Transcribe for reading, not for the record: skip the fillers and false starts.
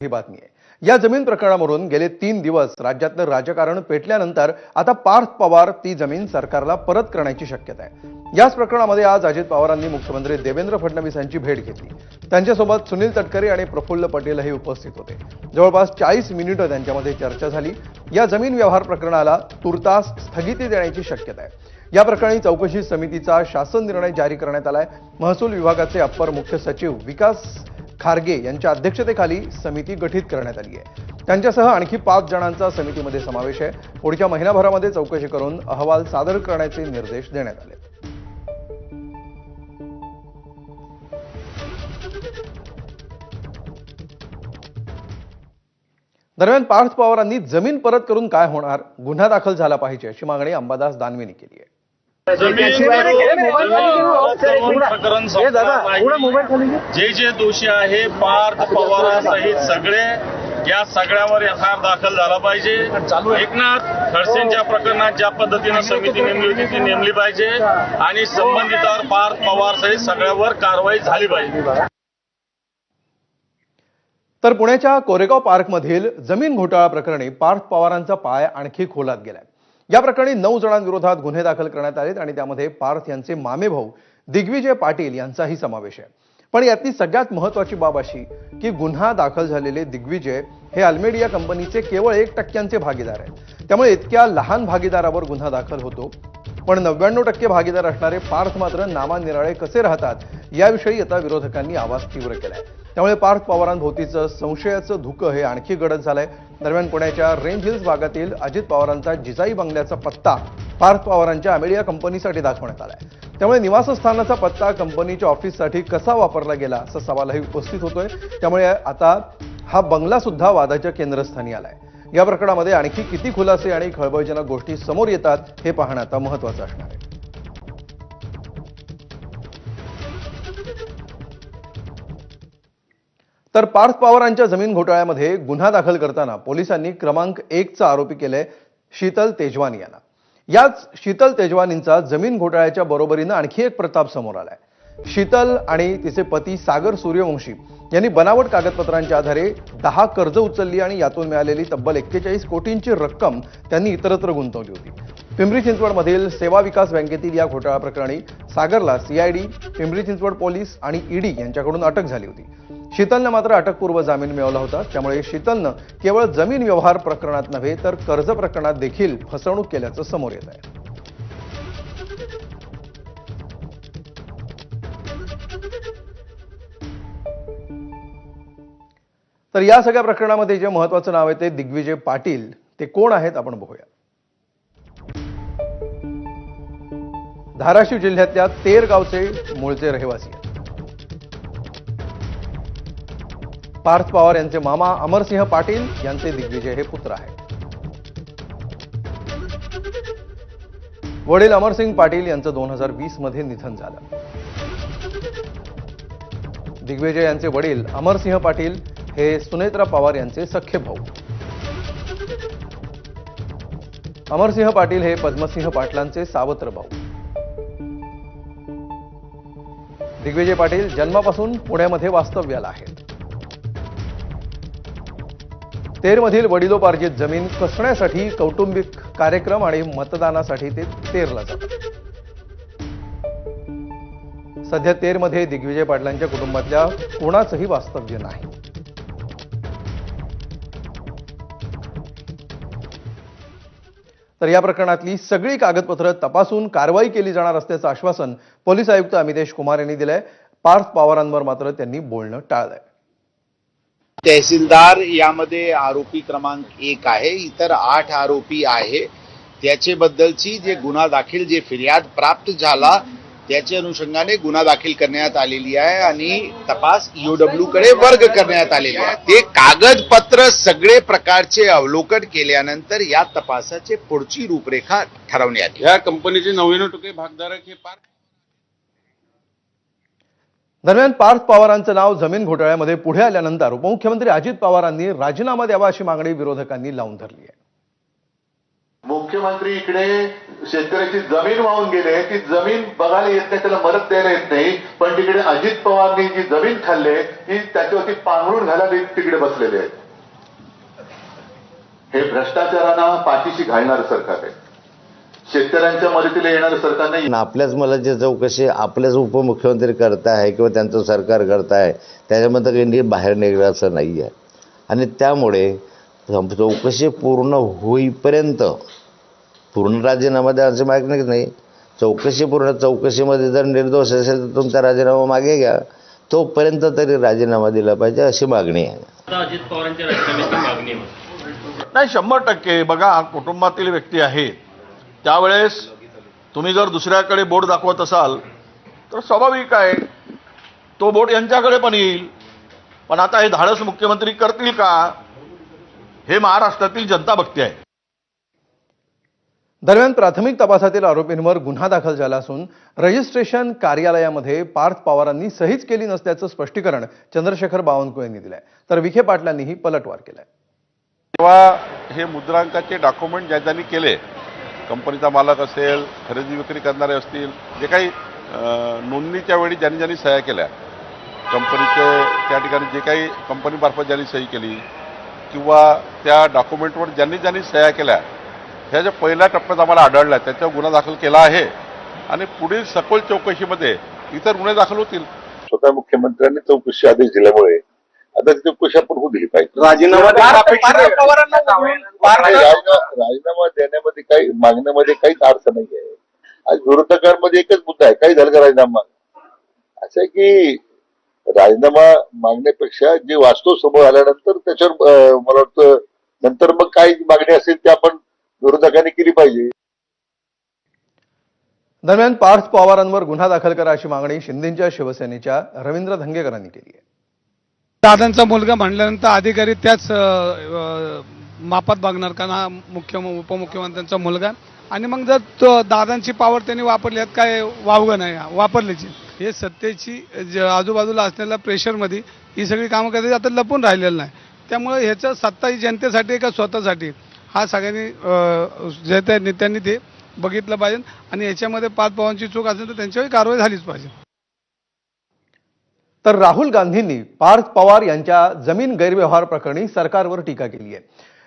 ही बातमी आहे। या जमीन प्रकरणावरून गेले 3 दिवस राज्यातलं राजकारण पेटल्यानंतर आता पार्थ पवार ती जमीन सरकारला परत करण्याची शक्यता आहे। याच प्रकरणामध्ये आज अजित पवारांनी मुख्यमंत्री देवेंद्र फडणवीस यांची भेट घेतली। त्यांच्यासोबत सुनील तटकरे आणि प्रफुल्ल पटेलही उपस्थित होते। जवळपास 40 मिनिटे त्यांच्यामध्ये चर्चा झाली। या जमीन व्यवहार प्रकरणाला तुर्तास स्थगिती देण्याची शक्यता आहे। या प्रकरणी चौकशी समितीचा शासन निर्णय जारी करण्यात आलाय। महसूल विभागाचे अप्पर मुख्य सचिव विकास खारगे यांच्या अध्यक्षतेखाली समिती गठीत करण्यात आली आहे। त्यांच्यासह आणखी 5 जणांचा समितीमध्ये समावेश आहे। पुढच्या महिनाभरामध्ये चौकशी करून अहवाल सादर करण्याचे निर्देश देण्यात आले। दरम्यान पार्थ पवारांनी जमीन परत करून काय होणार, गुन्हा दाखल झाला पाहिजे अशी मागणी अंबादास दानवेंनी केली आहे। जे दोषी आहे पार्थ पवारांसहित सगळे या सगळ्यावर एफआयआर दाखल झाला पाहिजे। एकनाथ खडसेंच्या प्रकरणात ज्या पद्धतीने समिती नेमली होती ती नेमली पाहिजे आणि संबंधितांवर पार्थ पवार सहित सगळ्यावर कारवाई झाली पाहिजे। तर पुण्याच्या कोरेगाव पार्कमधील जमीन घोटाळा प्रकरणी पार्थ पवारांचा पाय आणखी खोलात गेलाय। या प्रकरणी 9 जणांविरोधात गुन्हे दाखल करण्यात आलेत आणि त्यामध्ये पार्थ यांचे मामे भाऊ दिग्विजय पाटील यांचाही समावेश आहे। पण यातली सगळ्यात महत्त्वाची बाब अशी की गुन्हा दाखल झालेले दिग्विजय हे अल्मेडिया कंपनीचे केवळ 1% भागीदार आहेत। त्यामुळे इतक्या लहान भागीदारावर गुन्हा दाखल होतो। पण 99% भागीदार असणारे पार्थ मात्र नामानिराळे कसे राहतात याविषयी आता विरोधकांनी आवाज तीव्र केलाय। त्यामुळे पार्थ पवारांभोवतीचं संशयाचं धुकं हे आणखी गडद झालंय। दरम्यान पुण्याच्या रेंज हिल्स भागातील अजित पवारांचा जिजाई बंगल्याचा पत्ता पार्थ पवारांच्या अमेडिया कंपनीसाठी दाखवण्यात आलाय। त्यामुळे निवासस्थानाचा पत्ता कंपनीच्या ऑफिससाठी कसा वापरला गेला असा सवालही उपस्थित होतोय। त्यामुळे आता हा बंगला सुद्धा वादाच्या केंद्रस्थानी आलाय। या प्रकरणामध्ये आणखी किती खुलासे आणि खळबळजनक गोष्टी समोर येतात हे पाहणं आता महत्त्वाचं असणार आहे। तर पार्थ पवारांच्या जमीन घोटाळ्यामध्ये गुन्हा दाखल करताना पोलिसांनी क्रमांक 1 चा आरोपी केले शीतल तेजवानी यांना। याच शीतल तेजवानींचा जमीन घोटाळ्याच्या बरोबरीने आणखी एक प्रताप समोर आलाय। शीतल आणि तिचे पती सागर सूर्यवंशी यांनी बनावट कागदपत्रांच्या आधारे 10 कर्ज उचलली आणि यातून मिळालेली तब्बल 41 कोटींची रक्कम त्यांनी इतरत्र गुंतवली होती। पिंपरी चिंचवडमधील सेवा विकास बँकेतील या घोटाळा प्रकरणी सागरला सीआयडी, पिंपरी चिंचवड पोलीस आणि ईडी यांच्याकडून अटक झाली होती। शीतलनं मात्र अटकपूर्व जामीन मिळवला होता। त्यामुळे शीतलनं केवळ जमीन व्यवहार प्रकरणात नव्हे तर कर्ज प्रकरणात देखील फसवणूक केल्याचं समोर येत आहे। तर या सगळ्या प्रकरणामध्ये जे महत्त्वाचं नाव आहे ते दिग्विजय पाटील। ते कोण आहेत आपण बघूया। धाराशिव जिल्ह्यातल्या तेर गावचे मूळचे रहिवासी आहेत। पार्थ पवार यांचे मामा अमरसिंह पाटील यांचे दिग्विजय हे पुत्र आहेत। वडील अमरसिंह पाटील यांचं 2020 मध्ये निधन झालं। दिग्विजय यांचे वडील अमरसिंह पाटील हे सुनेत्रा पवार यांचे सख्खे भाऊ। अमरसिंह पाटील हे पद्मसिंह पाटलांचे सावत्र भाऊ। दिग्विजय पाटील जन्मापासून पुण्यामध्ये वास्तव्याला आहेत। तेरमधील वडिलोपार्जित जमीन कसण्यासाठी कौटुंबिक कार्यक्रम आणि मतदानासाठी ते तेरला जातात। सध्या तेरमध्ये दिग्विजय पाटलांच्या कुटुंबातल्या कोणाचंही वास्तव्य नाही। तर या प्रकरणातली सगळी कागदपत्र तपासून कारवाई केली जाणार असल्याचं आश्वासन पोलीस आयुक्त अमितेश कुमार यांनी दिलंय। पार्थ पवारांवर मात्र त्यांनी बोलणं टाळलंय। तहसीलदार यामध्ये आरोपी क्रमांक 1 आहे। इतर 8 आरोपी आहे। त्याचे बद्दलची जे गुन्हा दाखल जे फिर्याद प्राप्त झाला त्याच्या अनुषंगाने गुन्हा दाखल करण्यात आलेली आहे आणि तपास ईओडब्ल्यू कडे वर्ग करण्यात आलेले आहे। ते कागदपत्र सगळे प्रकारचे अवलोकन केल्यानंतर या तपासाचे पुढची रूपरेखा ठरवण्यात येईल। या कंपनीचे 99% भागधारक हे पार्थ। दरम्यान पार्थ पवारांचं नाव जमीन घोटाळ्यामध्ये पुढे आल्यानंतर उपमुख्यमंत्री अजित पवारांनी राजीनामा द्यावा अशी मागणी विरोधकांनी लावून धरली आहे। मुख्यमंत्री इकडे शेतकऱ्याची जमीन वाहून गेले, ती जमीन बघायला येत नाही, त्याला मदत द्यायला येत नाही, पण तिकडे अजित पवारनी जी जमीन खाल्ले ती त्याच्यावरती पांघरून घालायला तिकडे बसलेले आहेत. हे भ्रष्टाचारांना पाठीशी घालणारं सरकार आहे. शेतकऱ्यांच्या मदतीला येणारं सरकार नाही. आपल्याच मुलाची चौकशी आपल्याच उपमुख्यमंत्री करताय किंवा त्यांचं सरकार करताय, त्याच्यामध्ये काही नीट बाहेर निघालं असं नाही आहे. आणि त्यामुळे चौकशी पूर्ण होईपर्यंत पूर्ण राजीनामा द्यायची मागणी नाही. चौकशीमध्ये जर निर्दोष असेल तर तुमचा राजीनामा मागे घ्या, तोपर्यंत तरी राजीनामा दिला पाहिजे अशी मागणी आहे. अजित पवारांच्या राजीनाम्याची मागणी नाही, 100% बघा, कुटुंबातील व्यक्ती आहेत त्यावेळेस तुम्ही जर दुसऱ्याकडे बोट दाखवत असाल तर स्वाभाविक आहे तो बोट यांच्याकडे पण येईल. पण आता हे धाडस मुख्यमंत्री करतील का हे महाराष्ट्रातील जनता बघते आहे. दरम्यान प्राथमिक तपासातील आरोपींवर गुन्हा दाखल झाला असून रजिस्ट्रेशन कार्यालयामध्ये पार्थ पवारांनी सहीच केली नसल्याचं स्पष्टीकरण चंद्रशेखर बावनकुळे यांनी दिलंय, तर विखे पाटलांनीही पलटवार केलाय. तेव्हा हे मुद्रांकाचे डॉक्युमेंट ज्या ज्यांनी केले, कंपनीचा मालक असेल, खरेदी विक्री करणारे असतील, जे काही नोंदणीच्या वेळी ज्यांनी ज्यांनी सह्या केल्या, कंपनीचे त्या ठिकाणी जे काही कंपनीमार्फत ज्यांनी सही केली किंवा त्या डॉक्युमेंटवर ज्यांनी ज्यांनी सह्या केल्या, ह्या ज्या पहिल्या टप्प्यात आम्हाला आढळल्या त्याच्यावर गुन्हा दाखल केला आहे आणि पुढील सखोल चौकशीमध्ये इतर गुन्हे दाखल होतील. स्वतः मुख्यमंत्र्यांनी चौकशी आदेश दिल्यामुळे आता ती चौकशी आपण होऊ दिली पाहिजे. राजीनामा देण्यामध्ये काही मागण्यामध्ये काहीच अर्थ नाही आहे. आज विरोधकांमध्ये एकच मुद्दा आहे, काही झालं का राजीनामा. असं आहे की राजीनामा मागण्यापेक्षा जे वास्तव समोर आल्यानंतर त्याच्यावर मला वाटतं नंतर मग काय मागणी असेल ते आपण विरोधकांनी केली पाहिजे. दरम्यान पार्थ पवारांवर गुन्हा दाखल करा अशी मागणी शिंदेच्या शिवसेनेच्या रवींद्र धंगेकरांनी केली आहे. दादांचा मुलगा म्हणल्यानंतर अधिकारी त्याच मापात बघणार, कारण हा उपमुख्यमंत्र्यांचा मुलगा. आणि मग जर तो दादांची पावर त्यांनी वापरली, यात काय वावगं नाही, वापरल्याची. हे सत्तेची आजूबाजूला असलेल्या प्रेशरमध्ये ही सगळी कामं कधी आता लपून राहिलेलं नाही. त्यामुळे ह्याचं सत्ता ही जनतेसाठी का स्वतःसाठी हा सगळ्यांनी जे त्या नेत्यांनी ते बघितलं पाहिजे. आणि याच्यामध्ये पार्थ पवारांची चूक असेल तर त्यांच्यावर कारवाई झालीच पाहिजे. तर राहुल गांधींनी पार्थ पवार यांच्या जमीन गैरव्यवहार प्रकरणी सरकारवर टीका केली आहे.